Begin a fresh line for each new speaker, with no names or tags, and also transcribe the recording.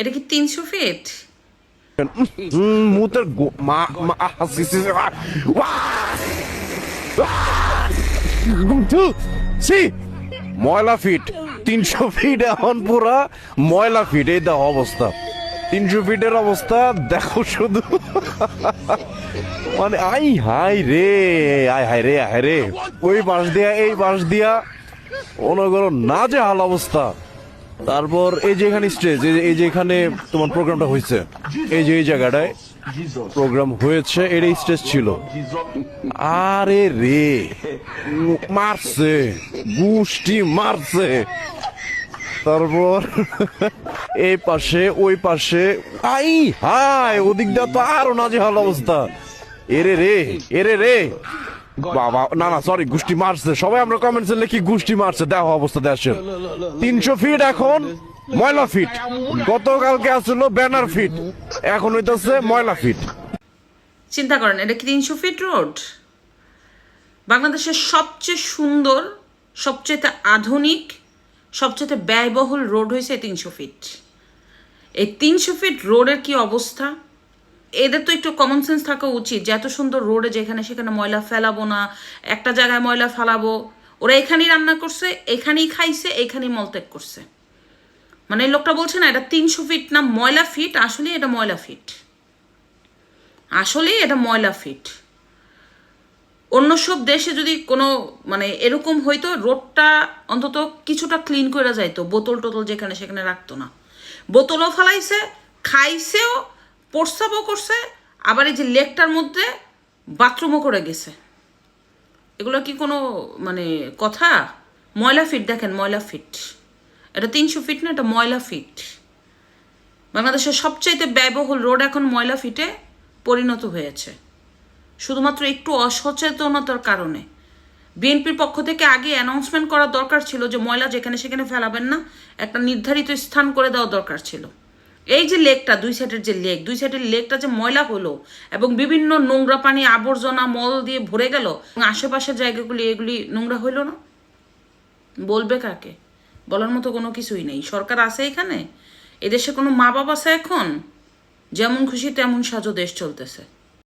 এটা কি 300 ফিট?
মুতের ময়লা ফিট 300 ফিট এখন পুরা ময়লা ফিট। এই দেখো অবস্থা, 300 ফিটের অবস্থা দেখো শুধু। মানে আই হাই রে, আয় হাই রে, আয় রে, ওই বাঁশ দিয়া এই বাঁশ দিয়া অনগর না যে হাল অবস্থা। তারপর এই যে এখানে স্টেজ, এই যে এখানে তোমার প্রোগ্রামটা হয়েছে, এই যে এই জায়গাটায় প্রোগ্রাম হয়েছে, এটাই স্টেজ ছিল। আরে রে মারছে, গুষ্টি মারছে। তারপর এই পাশে ওই পাশে আই হাই, ওদিক দিয়ে তো আরো নাজেহাল অবস্থা। এরে রে, এরে রে বাবা, না না সরি, গুষ্টি মারছে। সবাই আমরা কমেন্টসে লিখি গুষ্টি মারছে। দেখো অবস্থা দেশের, 300 ফিট এখন ময়লা ফিট। গতকালকে আসলো ব্যানার ফিট, এখন হইতেছে ময়লা ফিট।
চিন্তা করেন, এটা কি 300 ফিট রোড? বাংলাদেশের সবচেয়ে সুন্দর, সবচেয়ে আধুনিক, সবচেয়ে ব্যয়বহুল রোড হয়েছে 300 ফিট। এই 300 ফিট রোডের কি অবস্থা! এদের তো একটু কমন সেন্স থাকা উচিত যে এত সুন্দর রোডে যেখানে সেখানে ময়লা ফেলাবো না, একটা জায়গায় ময়লা ফেলাবো। ওরা এখানেই রান্না করছে, এখানেই খাইছে, এখানেই মলত্যাগ করছে। মানে এই লোকটা বলছে না এটা 300 ফিট না ময়লা ফিট, আসলেই এটা ময়লা ফিট, আসলেই এটা ময়লা ফিট। অন্য সব দেশে যদি কোনো মানে এরকম হইতো, রোডটা অন্তত কিছুটা ক্লিন করে যাইতো, বোতল টোতল যেখানে সেখানে রাখতো না। বোতলও ফেলাইছে, খাইছেও, প্রস্রাবও করছে, আবার এই যে লেকটার মধ্যে বাথরুমও করে গেছে। এগুলো কি কোনো মানে কথা? ময়লা ফিট দেখেন, ময়লা ফিট। এটা 300 ফিট না, এটা ময়লা ফিট। বাংলাদেশের সবচাইতে ব্যয়বহুল রোড এখন ময়লা ফিটে পরিণত হয়েছে, শুধুমাত্র একটু অসচেতনতার কারণে। বিএনপির পক্ষ থেকে আগে অ্যানাউন্সমেন্ট করা দরকার ছিল যে ময়লা যেখানে সেখানে ফেলাবেন না, একটা নির্ধারিত স্থান করে দেওয়া দরকার ছিল। এই যে লেকটা, দুই সাইডের যে লেক, দুই সাইডের লেকটা যে ময়লা হলো এবং বিভিন্ন নোংরা পানি আবর্জনা মল দিয়ে ভরে গেল, এবং আশেপাশের জায়গাগুলি এগুলি নোংরা হইল না, বলবে কাকে? বলার মতো কোনো কিছুই নেই। সরকার আছে এখানে? এদেশে কোনো মা বাবা আছে এখন? যেমন খুশি তেমন সাজো দেশ চলতেছে।